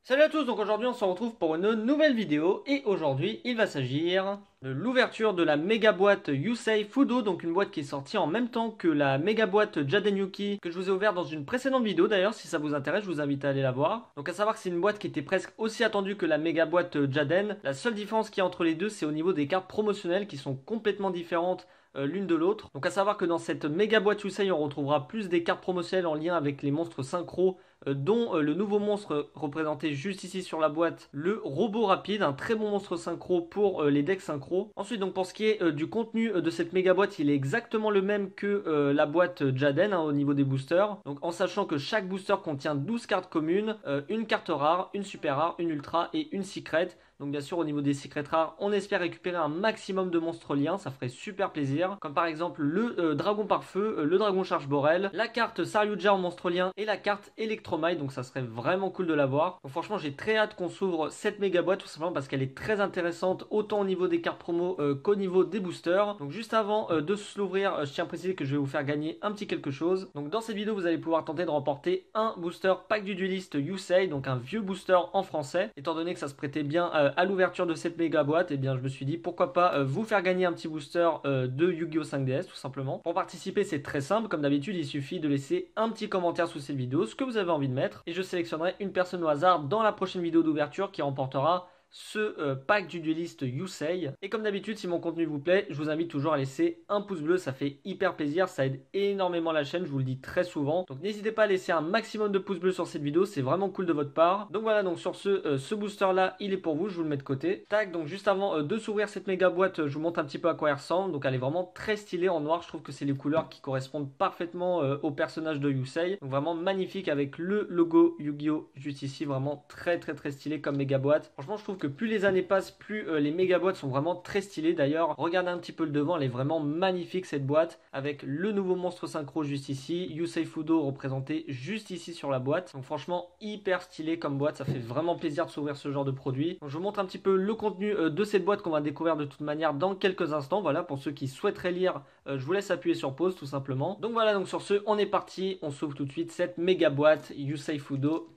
Salut à tous, donc aujourd'hui on se retrouve pour une nouvelle vidéo et aujourd'hui il va s'agir de l'ouverture de la méga boîte Yusei Fudo, donc une boîte qui est sortie en même temps que la méga boîte Jaden Yuki que je vous ai ouvert dans une précédente vidéo. D'ailleurs, si ça vous intéresse, je vous invite à aller la voir. Donc à savoir que c'est une boîte qui était presque aussi attendue que la méga boîte Jaden. La seule différence qu'il y a entre les deux, c'est au niveau des cartes promotionnelles qui sont complètement différentes l'une de l'autre. Donc à savoir que dans cette méga boîte Yusei, on retrouvera plus des cartes promotionnelles en lien avec les monstres synchro, dont le nouveau monstre représenté juste ici sur la boîte, le robot rapide, un très bon monstre synchro pour les decks synchro. Ensuite, donc pour ce qui est du contenu de cette méga boîte, il est exactement le même que la boîte Jaden au niveau des boosters. Donc en sachant que chaque booster contient 12 cartes communes, une carte rare, une super rare, une ultra et une secret. Donc bien sûr au niveau des secrets rares, on espère récupérer un maximum de monstres liens, ça ferait super plaisir. Comme par exemple le dragon par feu, le dragon charge Borel, la carte Saryuja en monstre lien et la carte Electromite, donc ça serait vraiment cool de l'avoir. Donc franchement j'ai très hâte qu'on s'ouvre cette méga boîte, tout simplement parce qu'elle est très intéressante autant au niveau des cartes promo qu'au niveau des boosters. Donc juste avant de se l'ouvrir, je tiens à préciser que je vais vous faire gagner un petit quelque chose. Donc dans cette vidéo vous allez pouvoir tenter de remporter un booster pack du dueliste Yusei, donc un vieux booster en français. Étant donné que ça se prêtait bien à l'ouverture de cette méga boîte, et bien je me suis dit pourquoi pas vous faire gagner un petit booster de Yu-Gi-Oh 5DS tout simplement. Pour participer c'est très simple, comme d'habitude il suffit de laisser un petit commentaire sous cette vidéo, ce que vous avez envie de mettre, et je sélectionnerai une personne au hasard dans la prochaine vidéo d'ouverture qui remportera ce pack du dueliste Yusei. Et comme d'habitude, si mon contenu vous plaît, je vous invite toujours à laisser un pouce bleu, ça fait hyper plaisir, ça aide énormément la chaîne, je vous le dis très souvent. Donc n'hésitez pas à laisser un maximum de pouces bleus sur cette vidéo, c'est vraiment cool de votre part. Donc voilà, donc sur ce booster là, il est pour vous, je vous le mets de côté. Tac, donc juste avant de s'ouvrir cette méga boîte, je vous montre un petit peu à quoi elle ressemble. Donc elle est vraiment très stylée en noir, je trouve que c'est les couleurs qui correspondent parfaitement au personnage de Yusei. Donc vraiment magnifique avec le logo Yu-Gi-Oh juste ici, vraiment très stylé comme méga boîte. Franchement, je trouve que plus les années passent, plus les méga boîtes sont vraiment très stylées. D'ailleurs, regardez un petit peu le devant, elle est vraiment magnifique cette boîte avec le nouveau monstre synchro juste ici, Yusei Fudo représenté juste ici sur la boîte. Donc franchement, hyper stylé comme boîte, ça fait vraiment plaisir de s'ouvrir ce genre de produit. Donc je vous montre un petit peu le contenu de cette boîte qu'on va découvrir de toute manière dans quelques instants. Voilà, pour ceux qui souhaiteraient lire, je vous laisse appuyer sur pause tout simplement. Donc voilà, donc sur ce, on est parti, on s'ouvre tout de suite cette méga boîte Yusei Fudo.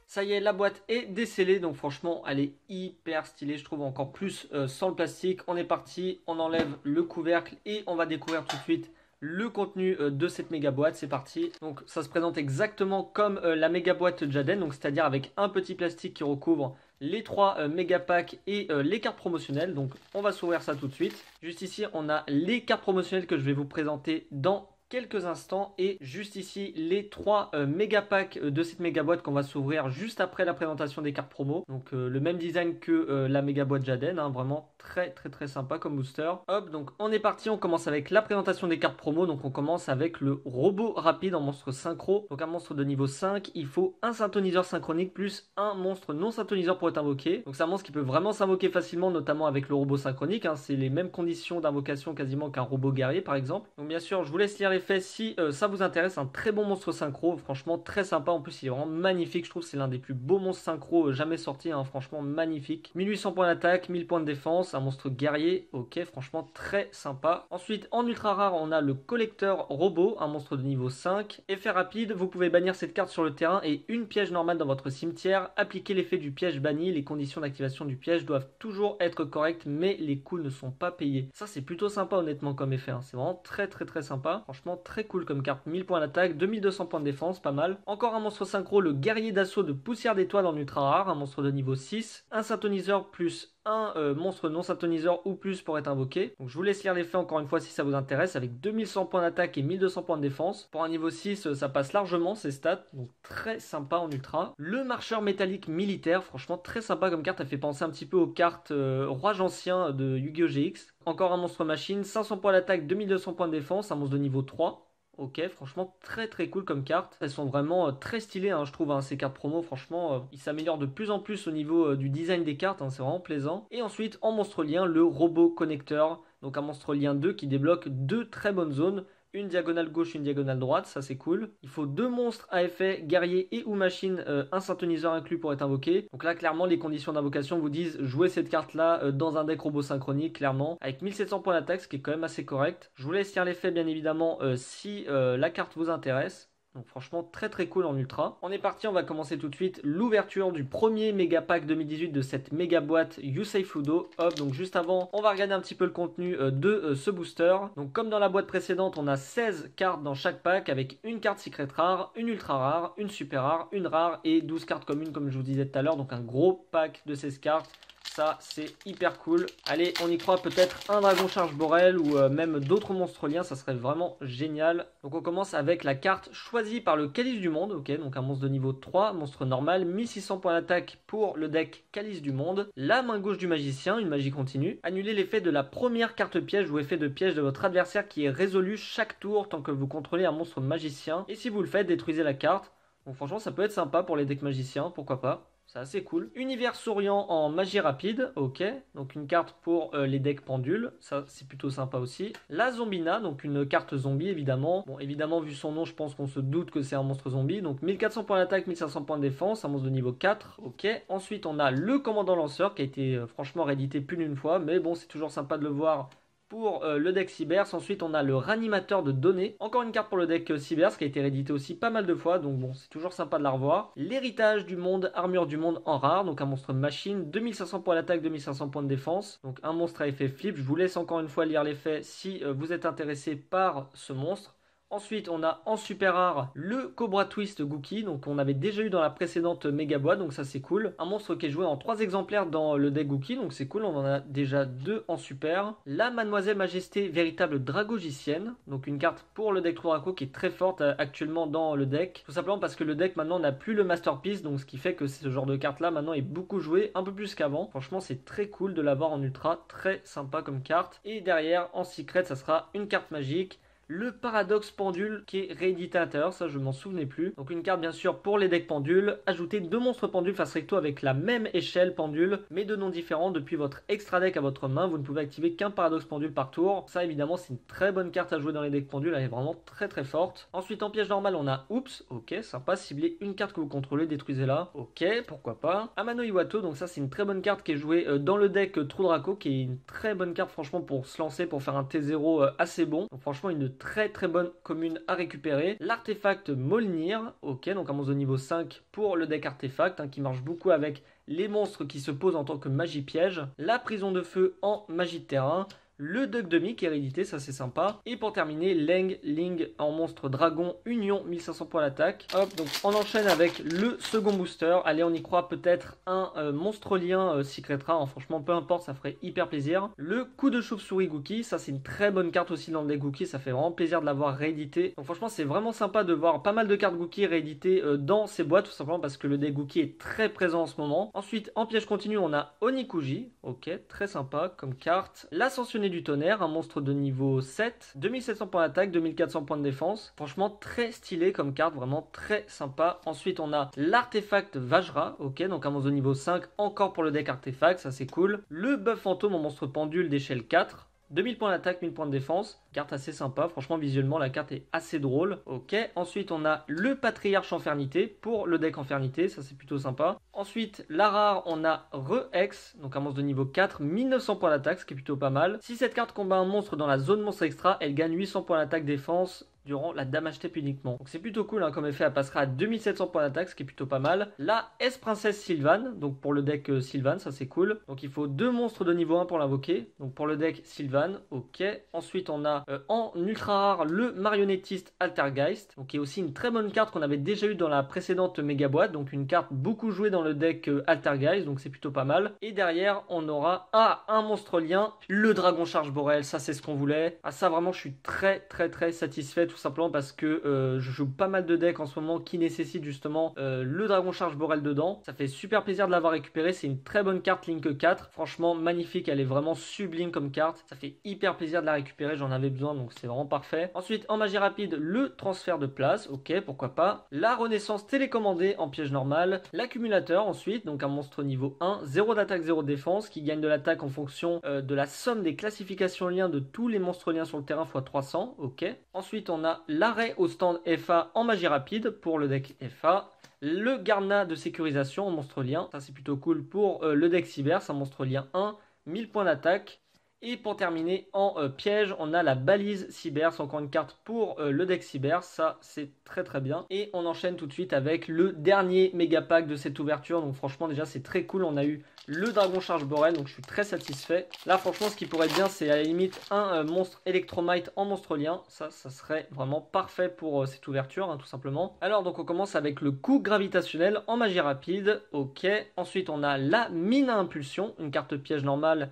Ça y est, la boîte est décellée, donc franchement, elle est hyper stylée, je trouve, encore plus sans le plastique. On est parti, on enlève le couvercle et on va découvrir tout de suite le contenu de cette méga boîte. C'est parti. Donc ça se présente exactement comme la méga boîte Jaden, donc c'est-à-dire avec un petit plastique qui recouvre les trois méga packs et les cartes promotionnelles. Donc on va s'ouvrir ça tout de suite. Juste ici, on a les cartes promotionnelles que je vais vous présenter dans quelques instants, et juste ici les trois méga packs de cette méga boîte qu'on va s'ouvrir juste après la présentation des cartes promo. Donc le même design que la méga boîte Jaden, hein, vraiment très sympa comme booster. Hop, donc on est parti, on commence avec la présentation des cartes promo. Donc on commence avec le robot rapide en monstre synchro, donc un monstre de niveau 5. Il faut un synthoniseur synchronique plus un monstre non synthoniseur pour être invoqué. Donc c'est un monstre qui peut vraiment s'invoquer facilement, notamment avec le robot synchronique, hein. C'est les mêmes conditions d'invocation quasiment qu'un robot guerrier par exemple. Donc bien sûr je vous laisse lire les faits si ça vous intéresse. Un très bon monstre synchro, franchement très sympa, en plus il est vraiment magnifique, je trouve c'est l'un des plus beaux monstres synchro jamais sortis, hein. Franchement magnifique. 1800 points d'attaque, 1000 points de défense, un monstre guerrier, ok, franchement très sympa. Ensuite en ultra rare on a le collecteur robot, un monstre de niveau 5. Effet rapide, vous pouvez bannir cette carte sur le terrain et une piège normale dans votre cimetière. Appliquez l'effet du piège banni, les conditions d'activation du piège doivent toujours être correctes mais les coûts ne sont pas payés. Ça c'est plutôt sympa honnêtement comme effet, hein. C'est vraiment très sympa, franchement très cool comme carte. 1000 points d'attaque, 2200 points de défense, pas mal. Encore un monstre synchro, le guerrier d'assaut de poussière d'étoile en ultra rare, un monstre de niveau 6. Un synthoniseur plus un monstre non synthoniseur ou plus pour être invoqué. Donc je vous laisse lire les faits encore une fois si ça vous intéresse, avec 2100 points d'attaque et 1200 points de défense. Pour un niveau 6, ça passe largement ces stats, donc très sympa en ultra. Le marcheur métallique militaire, franchement très sympa comme carte, elle fait penser un petit peu aux cartes Roi ancien de Yu-Gi-Oh GX. Encore un monstre machine, 500 points d'attaque, 2200 points de défense, un monstre de niveau 3. Ok, franchement très cool comme carte. Elles sont vraiment très stylées, hein, je trouve, hein, ces cartes promo. Franchement, ils s'améliorent de plus en plus au niveau du design des cartes, hein, c'est vraiment plaisant. Et ensuite, en monstre lien, le robot connecteur. Donc un monstre lien 2 qui débloque deux très bonnes zones. Une diagonale gauche, une diagonale droite, ça c'est cool. Il faut deux monstres à effet, guerrier et ou machine, un synthoniseur inclus pour être invoqué. Donc là clairement les conditions d'invocation vous disent jouer cette carte là dans un deck robot synchronique, clairement, avec 1700 points d'attaque, ce qui est quand même assez correct. Je vous laisse lire les faits bien évidemment si la carte vous intéresse. Donc franchement très très cool en ultra. On est parti, on va commencer tout de suite l'ouverture du premier méga pack 2018 de cette méga boîte Yusei Fudo. Hop, donc juste avant, on va regarder un petit peu le contenu de ce booster. Donc comme dans la boîte précédente, on a 16 cartes dans chaque pack avec une carte secret rare, une ultra rare, une super rare, une rare et 12 cartes communes comme je vous disais tout à l'heure. Donc un gros pack de 16 cartes. Ça, c'est hyper cool. Allez, on y croit, peut-être un dragon charge Borel ou même d'autres monstres liens. Ça serait vraiment génial. Donc, on commence avec la carte choisie par le Calice du Monde. Ok, donc un monstre de niveau 3, monstre normal. 1600 points d'attaque pour le deck Calice du Monde. La main gauche du magicien, une magie continue. Annuler l'effet de la première carte piège ou effet de piège de votre adversaire qui est résolu chaque tour tant que vous contrôlez un monstre magicien. Et si vous le faites, détruisez la carte. Donc, franchement, ça peut être sympa pour les decks magiciens, pourquoi pas. C'est assez cool. Univers souriant en magie rapide, ok. Donc une carte pour les decks pendules, ça c'est plutôt sympa aussi. La Zombina, donc une carte zombie évidemment. Bon évidemment vu son nom je pense qu'on se doute que c'est un monstre zombie. Donc 1400 points d'attaque, 1500 points de défense, un monstre de niveau 4, ok. Ensuite on a le commandant lanceur qui a été franchement réédité plus d'une fois. Mais bon c'est toujours sympa de le voir pour le deck Cybers. Ensuite on a le ranimateur de données, encore une carte pour le deck Cybers qui a été réédité aussi pas mal de fois, donc bon c'est toujours sympa de la revoir. L'héritage du monde, armure du monde en rare, donc un monstre machine, 2500 points d'attaque, 2500 points de défense, donc un monstre à effet flip. Je vous laisse encore une fois lire l'effet si vous êtes intéressé par ce monstre. Ensuite, on a en super rare le Cobra Twist Gookie, donc on avait déjà eu dans la précédente méga boîte, donc ça c'est cool. Un monstre qui est joué en 3 exemplaires dans le deck Gookie, donc c'est cool, on en a déjà 2 en super. La Mademoiselle Majesté, véritable dragogicienne, donc une carte pour le deck Trou Draco qui est très forte actuellement dans le deck. Tout simplement parce que le deck maintenant n'a plus le Masterpiece, donc ce qui fait que ce genre de carte là maintenant est beaucoup joué, un peu plus qu'avant. Franchement c'est très cool de l'avoir en ultra, très sympa comme carte. Et derrière en secret ça sera une carte magique. Le paradoxe pendule qui est réédité à l'intérieur, ça je m'en souvenais plus. Donc une carte bien sûr pour les decks pendules. Ajouter 2 monstres pendules face recto avec la même échelle pendule, mais de noms différents. Depuis votre extra deck à votre main, vous ne pouvez activer qu'un paradoxe pendule par tour. Ça évidemment c'est une très bonne carte à jouer dans les decks pendules, elle est vraiment très très forte. Ensuite en piège normal on a Oups, ok sympa, cibler une carte que vous contrôlez, détruisez-la, ok pourquoi pas. Amano Iwato, donc ça c'est une très bonne carte qui est jouée dans le deck Trou Draco, qui est une très bonne carte franchement pour se lancer, pour faire un T0 assez bon. Donc franchement une très très bonne commune à récupérer. L'artefact Molnir, ok, donc un monstre de niveau 5 pour le deck artefact, qui marche beaucoup avec les monstres qui se posent en tant que magie piège. La prison de feu en magie de terrain. Le Duck Demi qui est réédité, ça c'est sympa. Et pour terminer, Leng Ling en monstre dragon union, 1500 points d'attaque. Hop, donc on enchaîne avec le second booster. Allez, on y croit, peut-être un monstre lien secret rare. Hein, franchement, peu importe, ça ferait hyper plaisir. Le coup de chauve-souris Gookie, ça c'est une très bonne carte aussi dans le deck Gookie. Ça fait vraiment plaisir de l'avoir réédité. Donc franchement, c'est vraiment sympa de voir pas mal de cartes Gookie rééditées dans ces boîtes, tout simplement parce que le deck Gookie est très présent en ce moment. Ensuite, en piège continu, on a Onikuji. Ok, très sympa comme carte. L'ascensionné du tonnerre, un monstre de niveau 7, 2700 points d'attaque, 2400 points de défense. Franchement très stylé comme carte, vraiment très sympa. Ensuite on a l'artefact Vajra, ok, donc un monstre de niveau 5 encore pour le deck artefact, ça c'est cool. Le buff fantôme en monstre pendule d'échelle 4. 2000 points d'attaque, 1000 points de défense. Carte assez sympa. Franchement, visuellement, la carte est assez drôle. Ok. Ensuite, on a le Patriarche Infernité pour le deck Infernité. Ça, c'est plutôt sympa. Ensuite, la rare, on a Re-Ex. Donc, un monstre de niveau 4. 1900 points d'attaque, ce qui est plutôt pas mal. Si cette carte combat un monstre dans la zone monstre extra, elle gagne 800 points d'attaque défense durant la damage step uniquement. Donc c'est plutôt cool comme effet, elle passera à 2700 points d'attaque, ce qui est plutôt pas mal. La S-Princesse Sylvan, donc pour le deck Sylvan, ça c'est cool. Donc il faut 2 monstres de niveau 1 pour l'invoquer, donc pour le deck Sylvan, ok. Ensuite on a en ultra rare le marionnettiste Altergeist, donc qui est aussi une très bonne carte qu'on avait déjà eu dans la précédente méga boîte, donc une carte beaucoup jouée dans le deck Altergeist, donc c'est plutôt pas mal. Et derrière on aura un monstre lien, le dragon charge Borel, ça c'est ce qu'on voulait. Ah ça vraiment je suis très satisfait, tout simplement parce que je joue pas mal de decks en ce moment qui nécessitent justement le dragon charge Borel dedans. Ça fait super plaisir de l'avoir récupéré, c'est une très bonne carte Link 4, franchement magnifique, elle est vraiment sublime comme carte, ça fait hyper plaisir de la récupérer, j'en avais besoin donc c'est vraiment parfait. Ensuite en magie rapide, le transfert de place, ok pourquoi pas. La renaissance télécommandée en piège normal, l'accumulateur ensuite, donc un monstre niveau 1, 0 d'attaque, 0 de défense, qui gagne de l'attaque en fonction de la somme des classifications liens de tous les monstres liens sur le terrain x 300, ok. Ensuite on a l'arrêt au stand FA en magie rapide pour le deck FA. Le Garna de sécurisation en monstre lien, ça c'est plutôt cool pour le deck Cyber, c'est un monstre lien 1, 1000 points d'attaque. Et pour terminer en piège, on a la balise cyber, c'est encore une carte pour le deck cyber, ça c'est très très bien. Et on enchaîne tout de suite avec le dernier méga pack de cette ouverture, donc franchement déjà c'est très cool, on a eu le dragon charge Borel, donc je suis très satisfait. Là franchement ce qui pourrait être bien c'est à la limite un monstre électromite en monstre lien, ça serait vraiment parfait pour cette ouverture tout simplement. Alors donc on commence avec le coup gravitationnel en magie rapide, ok. Ensuite on a la mine à impulsion, une carte piège normale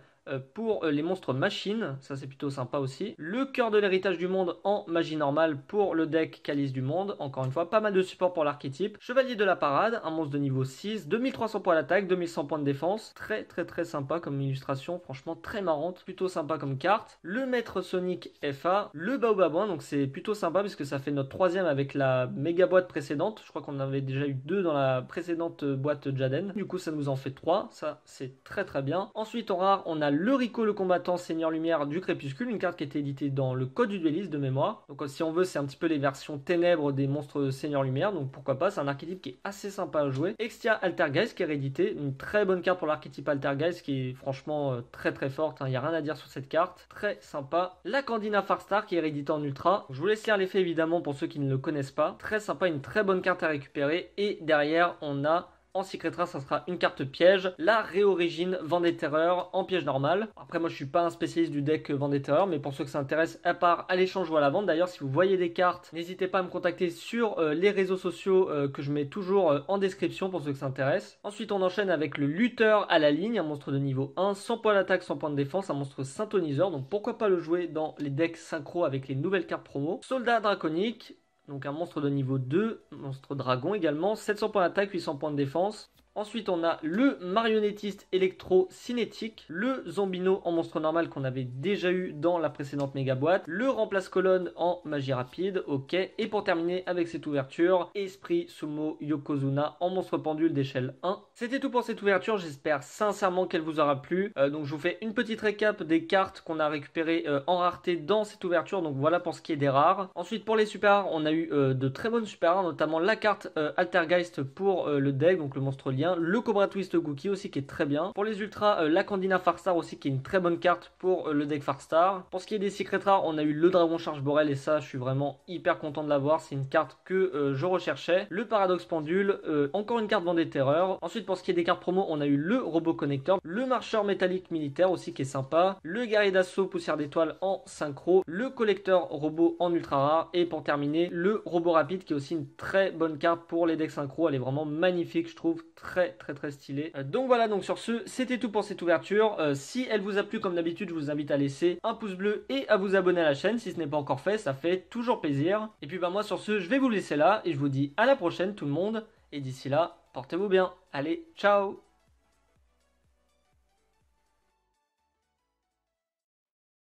pour les monstres machines, ça c'est plutôt sympa aussi. Le cœur de l'héritage du monde en magie normale pour le deck Calice du monde, encore une fois pas mal de support pour l'archétype. Chevalier de la parade, un monstre de niveau 6, 2300 points d'attaque, 2100 points de défense, très sympa comme illustration, franchement très marrante, plutôt sympa comme carte. Le maître Sonic FA, le Baobabouin, donc c'est plutôt sympa parce que ça fait notre troisième avec la méga boîte précédente, je crois qu'on avait déjà eu 2 dans la précédente boîte Jaden, du coup ça nous en fait 3, ça c'est très bien. Ensuite en rare on a le Rico le combattant Seigneur Lumière du Crépuscule, une carte qui était éditée dans le Code du Dueliste de mémoire. Donc si on veut c'est un petit peu les versions ténèbres des monstres Seigneur Lumière, donc pourquoi pas, c'est un archétype qui est assez sympa à jouer. Extia Altergeist qui est réédité, une très bonne carte pour l'archétype Altergeist qui est franchement très forte, il n'y a rien à dire sur cette carte, très sympa. La Candina Farstar qui est rééditée en ultra, je vous laisse lire l'effet évidemment pour ceux qui ne le connaissent pas, très sympa, une très bonne carte à récupérer. Et derrière on a en Secret Rare, ça sera une carte piège, la Réorigine Vendetterreur en piège normal. Après, moi je suis pas un spécialiste du deck Vendettereur, mais pour ceux que ça intéresse, à part à l'échange ou à la vente. D'ailleurs, si vous voyez des cartes, n'hésitez pas à me contacter sur les réseaux sociaux que je mets toujours en description pour ceux que ça intéresse. Ensuite, on enchaîne avec le Lutteur à la ligne, un monstre de niveau 1, 100 points d'attaque, 100 points de défense, un monstre synthoniseur. Donc pourquoi pas le jouer dans les decks synchro avec les nouvelles cartes promo. Soldat draconique. Donc un monstre de niveau 2, monstre dragon également, 700 points d'attaque, 800 points de défense. Ensuite, on a le marionnettiste électro-cinétique, le zombino en monstre normal qu'on avait déjà eu dans la précédente méga boîte, le remplace-colonne en magie rapide, ok. Et pour terminer avec cette ouverture, Esprit Sumo Yokozuna en monstre pendule d'échelle 1. C'était tout pour cette ouverture, j'espère sincèrement qu'elle vous aura plu. Donc je vous fais une petite récap des cartes qu'on a récupérées en rareté dans cette ouverture, donc voilà pour ce qui est des rares. Ensuite, pour les super rares, on a eu de très bonnes super rares, notamment la carte Altergeist pour le deck, donc le monstre lien. Le Cobra Twist Gookie aussi qui est très bien. Pour les ultras, la Candina Farstar aussi qui est une très bonne carte pour le deck Farstar. Pour ce qui est des secrets rares, on a eu le Dragon Charge Borel et ça je suis vraiment hyper content de l'avoir. C'est une carte que je recherchais. Le Paradoxe Pendule, encore une carte Vendée Terreur. Ensuite pour ce qui est des cartes promo, on a eu le Robot Connecteur, le Marcheur Métallique Militaire aussi qui est sympa, le Guerrier d'Assaut Poussière d'étoiles en synchro, le Collecteur Robot en ultra rare et pour terminer le Robot Rapide qui est aussi une très bonne carte pour les decks synchro. Elle est vraiment magnifique je trouve, très stylé. Donc voilà, donc sur ce, c'était tout pour cette ouverture. Si elle vous a plu comme d'habitude, je vous invite à laisser un pouce bleu et à vous abonner à la chaîne si ce n'est pas encore fait, ça fait toujours plaisir. Et puis bah moi sur ce, je vais vous laisser là et je vous dis à la prochaine tout le monde. Et d'ici là, portez-vous bien. Allez, ciao!